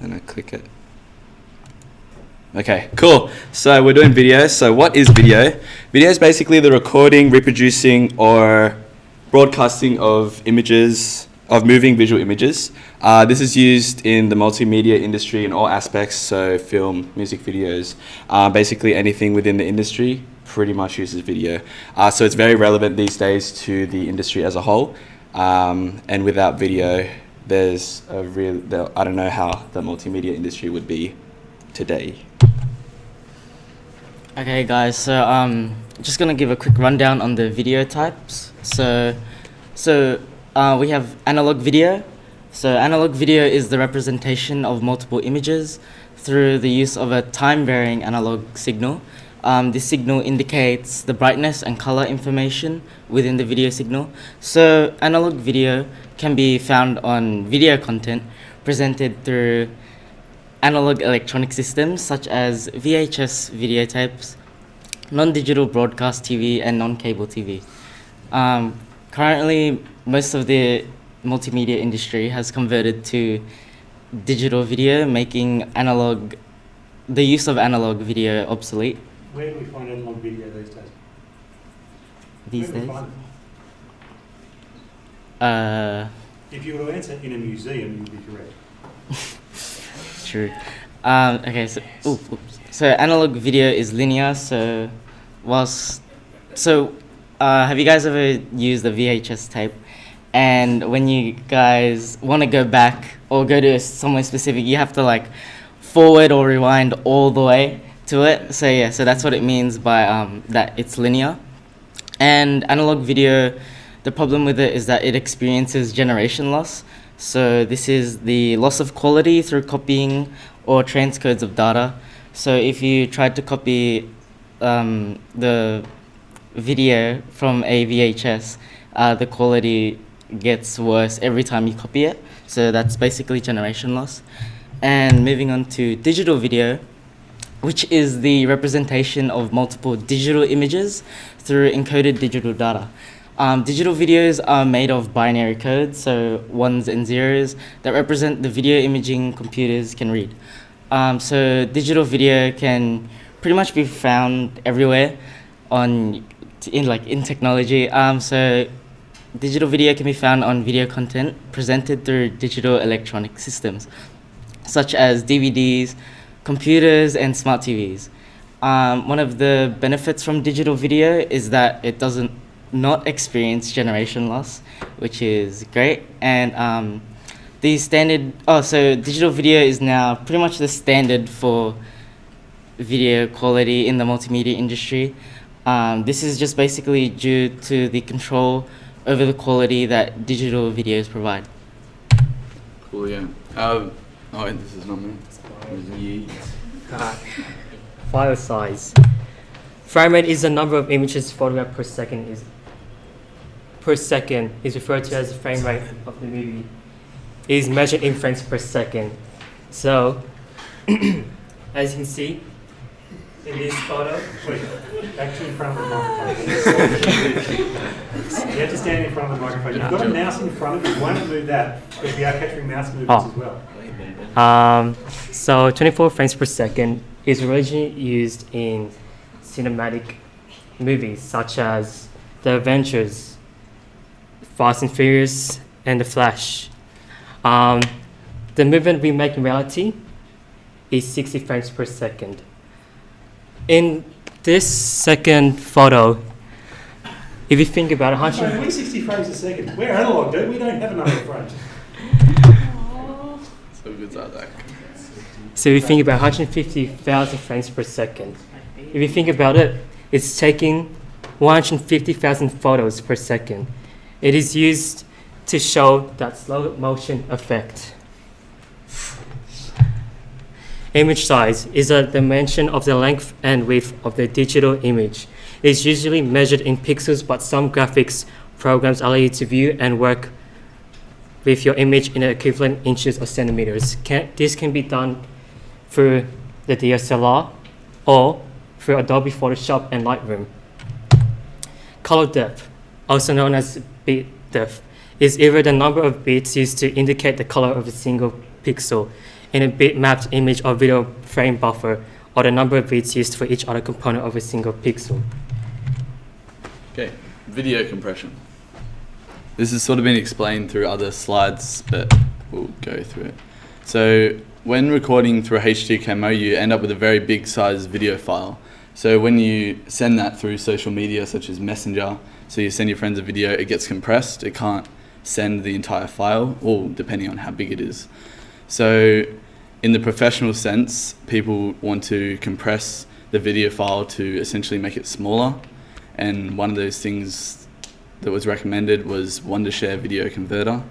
and I click it. Okay, cool. So we're doing video. So what is video? Video is basically the recording, reproducing, or broadcasting of images, of moving visual images. This is used in the multimedia industry in all aspects, so film, music videos, basically anything within the industry pretty much uses video. So it's very relevant these days to the industry as a whole. And without video, there's a real, I don't know how the multimedia industry would be today. Okay guys, so just gonna give a quick rundown on the video types. So we have analog video. So analog video is the representation of multiple images through the use of a time-varying analog signal. This signal indicates the brightness and color information within the video signal. So analog video can be found on video content presented through analog electronic systems such as VHS videotapes, non-digital broadcast TV, and non-cable TV. Currently, most of the multimedia industry has converted to digital video, making the use of analog video obsolete. Where do we find analog video these days? These days? If you were to answer in a museum, you'd be correct. True. Okay, so analog video is linear. So have you guys ever used a VHS tape? And when you guys want to go back or go to somewhere specific, you have to like forward or rewind all the way to it. So yeah, so that's what it means by that it's linear. And analog video, the problem with it is that it experiences generation loss. So this is the loss of quality through copying or transcodes of data. So if you tried to copy the video from a VHS, the quality gets worse every time you copy it. So that's basically generation loss. And moving on to digital video, which is the representation of multiple digital images through encoded digital data. Digital videos are made of binary codes, so ones and zeros, that represent the video imaging computers can read. So digital video can pretty much be found everywhere in technology. So digital video can be found on video content presented through digital electronic systems, such as DVDs, computers, and smart TVs. One of the benefits from digital video is that it doesn't not experience generation loss, which is great. And so digital video is now pretty much the standard for video quality in the multimedia industry. This is just basically due to the control over the quality that digital videos provide. Cool, yeah. This is not me. File size. Frame rate is the number of images photographed per second is referred to as the frame rate of the movie. It is measured in frames per second. So, as you can see in this photo, Actually in front of the microphone. You have to stand in front of the microphone. You've got a mouse in front of you. Why not do that? Because we are capturing mouse movements as well. So 24 frames per second is originally used in cinematic movies such as The Avengers, Fast and Furious, and The Flash. The movement we make in reality is 60 frames per second. In this second photo, if you think about it, we're 60 frames a second. We're analog, dude. We don't have a number of frames. So good that. So if you think about 150,000 frames per second. If you think about it, it's taking 150,000 photos per second. It is used to show that slow motion effect. Image size is a dimension of the length and width of the digital image. It is usually measured in pixels, but some graphics programs allow you to view and work with your image in equivalent inches or centimeters. This can be done through the DSLR or through Adobe Photoshop and Lightroom. Color depth, also known as bit depth, is either the number of bits used to indicate the color of a single pixel in a bitmapped image or video frame buffer, or the number of bits used for each other component of a single pixel. Okay, video compression. This has sort of been explained through other slides, but we'll go through it. So when recording through HTML, you end up with a very big size video file. So when you send that through social media such as Messenger, so you send your friends a video, it gets compressed. It can't send the entire file, or depending on how big it is. So in the professional sense, people want to compress the video file to essentially make it smaller. And one of those things that was recommended was Wondershare Video Converter.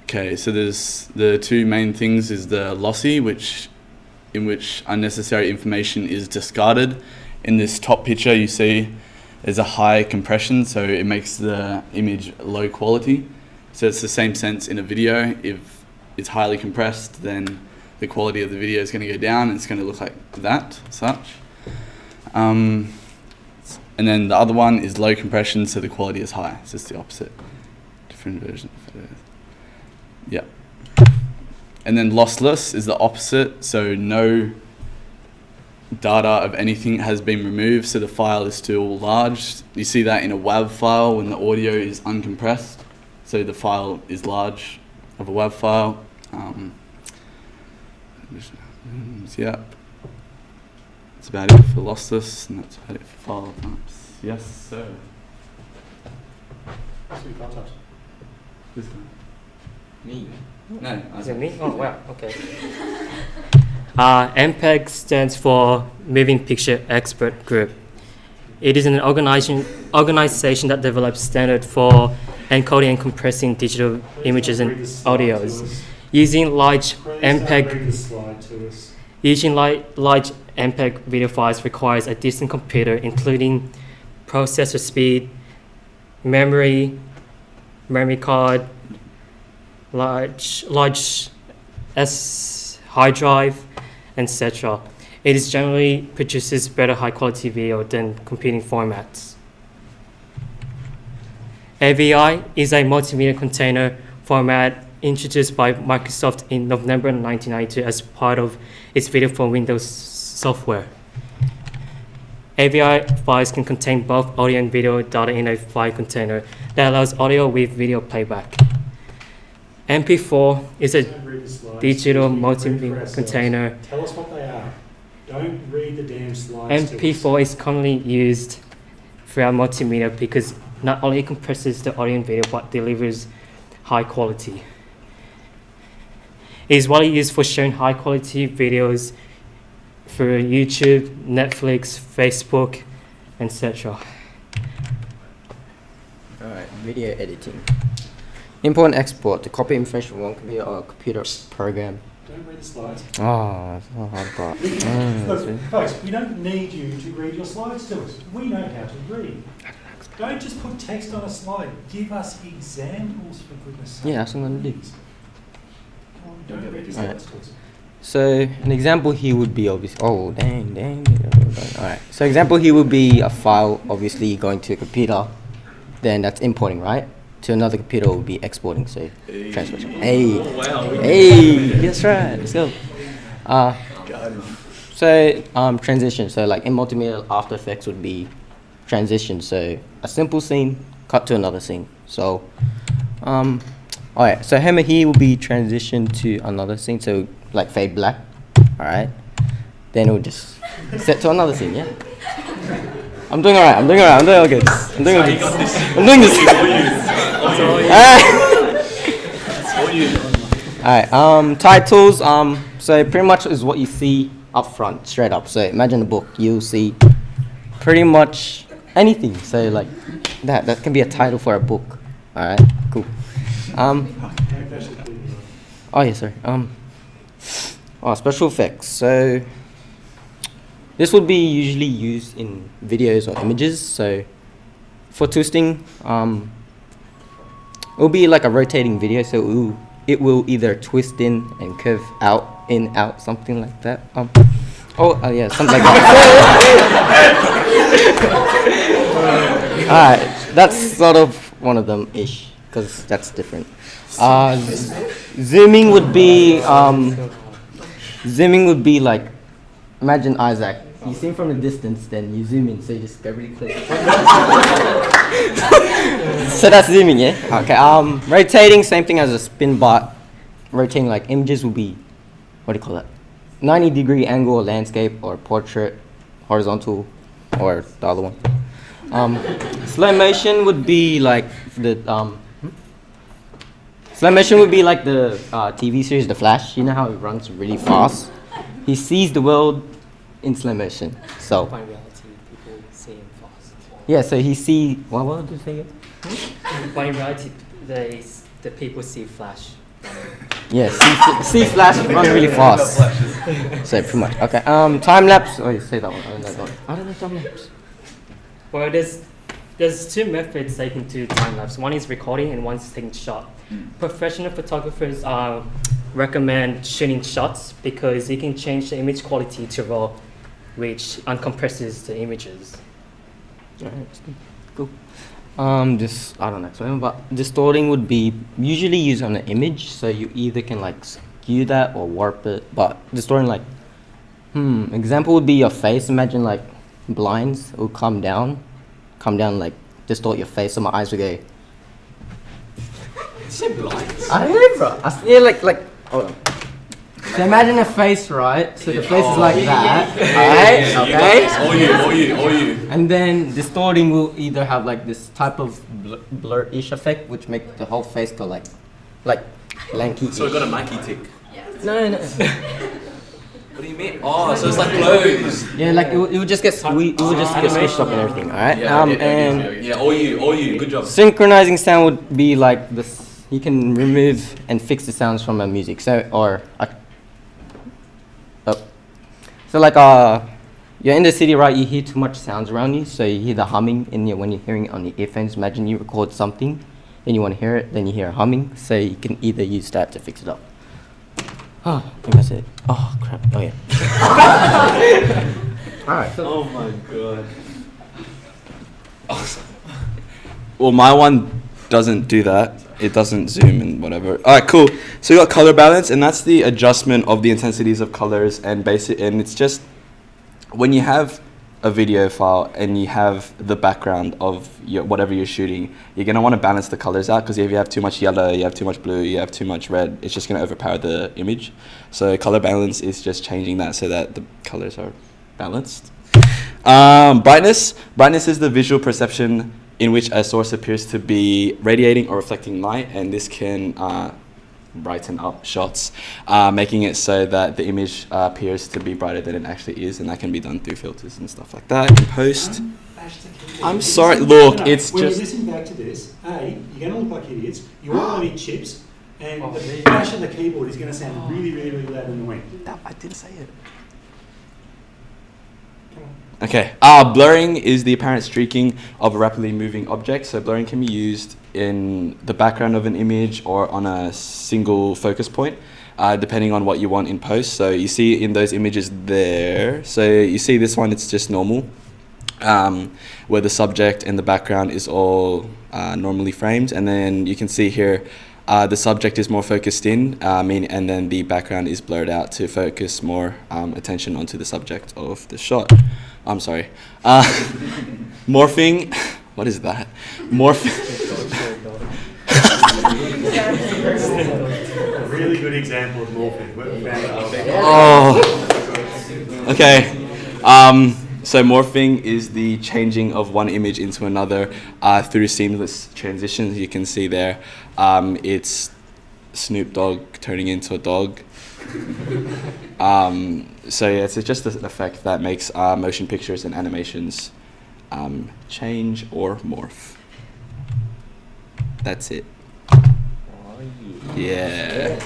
Okay, so there's the two main things is the lossy, in which unnecessary information is discarded. In this top picture you see there's a high compression, so it makes the image low quality. So it's the same sense in a video. If it's highly compressed, then the quality of the video is going to go down and it's going to look like that, such. And then the other one is low compression, so the quality is high. It's just the opposite. Different version of photos. Yeah. And then lossless is the opposite, so no data of anything has been removed, so the file is still large. You see that in a WAV file when the audio is uncompressed, so the file is large of a WAV file. Yeah, that's about it for lossless, and that's about it for file types. Yes, sir. That's your file types. This guy. Me. No, Is it me? Oh, wow, okay. MPEG stands for Moving Picture Expert Group. It is an organization that develops standard for encoding and compressing digital images and audios. Using large MPEG video files requires a decent computer, including processor speed, memory card, large hard drive, etc. It is generally produces better high quality video than competing formats. AVI is a multimedia container format introduced by Microsoft in November 1992 as part of its video for Windows software. AVI files can contain both audio and video data in a file container that allows audio with video playback. MP4 is a digital multimedia container. Tell us what they are. Don't read the damn slides. MP4 is commonly used throughout multimedia because not only compresses the audio and video but delivers high quality. It is widely used for sharing high quality videos through YouTube, Netflix, Facebook, etc. Alright, video editing. Import and export to copy information from one computer or computer program. Don't read the slides. Oh, that's a hard part. Look, folks, we don't need you to read your slides to us. We know how to read. Don't just put text on a slide. Give us examples, for goodness sake. Yeah, that's what I'm going to do. Come on, don't read your Alright. slides to us. So an example here would be obviously, oh dang. Alright, so example here would be a file obviously going to a computer, then that's importing, right? To another computer will be exporting, so transfer. Hey, that's right, let's go. Transition, so like in multimedia, After Effects would be transition, so a simple scene, cut to another scene. So, alright, so hammer here will be transition to another scene, so like fade black, alright. Then it will just set to another scene, yeah? I'm doing alright, I'm doing all good. I'm doing this. Alright, titles, so pretty much is what you see up front, straight up. So imagine a book, you'll see pretty much anything. So like that can be a title for a book. Alright, cool. Oh yes, sir. Special effects. So this would be usually used in videos or images. So for twisting, it will be like a rotating video, so it will either twist in and curve out, in, out, something like that. Yeah, something like that. Alright, that's sort of one of them-ish. because that's different. Zooming would be like, imagine Isaac. You see him from a distance, then you zoom in, so you just go really close. So that's zooming, yeah? Okay, rotating, same thing as a spin, but rotating like images will be, what do you call that? 90-degree angle, or landscape, or portrait, horizontal, or the other one. Slow motion would be like the TV series The Flash. You know how it runs really fast? He sees the world in slow motion. So By reality, people see him fast. yeah, so he see what did you say again? By reality, the people see Flash. Yeah, see Flash run really fast. So pretty much. Okay. Time lapse. Oh, you say that one. I don't know that one. I don't know time lapse. Well, there's two methods they can do time lapse. One is recording and one is taking shot. Professional photographers recommend shooting shots because you can change the image quality to RAW, which uncompresses the images. Alright, cool. This I don't know, but distorting would be usually used on an image, so you either can like skew that or warp it. But distorting, like, example would be your face. Imagine like blinds will come down, like distort your face, so my eyes would go. Say blinds. I don't know, bro. Yeah, like. Hold on. So imagine a face, right? So the face is like that, alright? Okay. All you. And then distorting will either have like this type of blur-ish effect, which make the whole face go like lanky. So it got a Mikey tick. No. What do you mean? Oh, so it's like clothes. Yeah, like it would just get squished up and everything, alright? Yeah, all you. Good job. Synchronizing sound would be like this. You can remove and fix the sounds from a music. So you're in the city, right? You hear too much sounds around you, so you hear the humming when you're hearing it on your earphones. Imagine you record something, then you want to hear it, then you hear a humming, so you can either use that to fix it up. Oh, I think that's it. Oh crap! Oh yeah. All right. Oh my god. Awesome. Well, my one doesn't do that. It doesn't zoom and whatever. All right, cool. So you got color balance, and that's the adjustment of the intensities of colors and it's just when you have a video file and you have the background of whatever you're shooting, you're gonna want to balance the colors out, because if you have too much yellow, you have too much blue, you have too much red, it's just gonna overpower the image. So color balance is just changing that so that the colors are balanced. Brightness is the visual perception in which a source appears to be radiating or reflecting light, and this can brighten up shots, making it so that the image appears to be brighter than it actually is, and that can be done through filters and stuff like that in post. I'm sorry, look, it's when just... you listen back to this, you're going to look like idiots, you all want to eat chips, and the bash of the keyboard is going to sound really, really, really loud and annoying. I didn't say it. Okay, blurring is the apparent streaking of a rapidly moving object. So blurring can be used in the background of an image or on a single focus point, depending on what you want in post. So you see in those images there, so you see this one, it's just normal, where the subject and the background is all normally framed. And then you can see here, the subject is more focused in, and then the background is blurred out to focus more attention onto the subject of the shot. I'm sorry. Morphing, what is that? Morphing. A really good example of morphing. Oh. Okay. So morphing is the changing of one image into another through seamless transitions. You can see there, it's Snoop Dogg turning into a dog. So yeah, it's just an effect that makes motion pictures and animations change or morph. That's it. Yeah.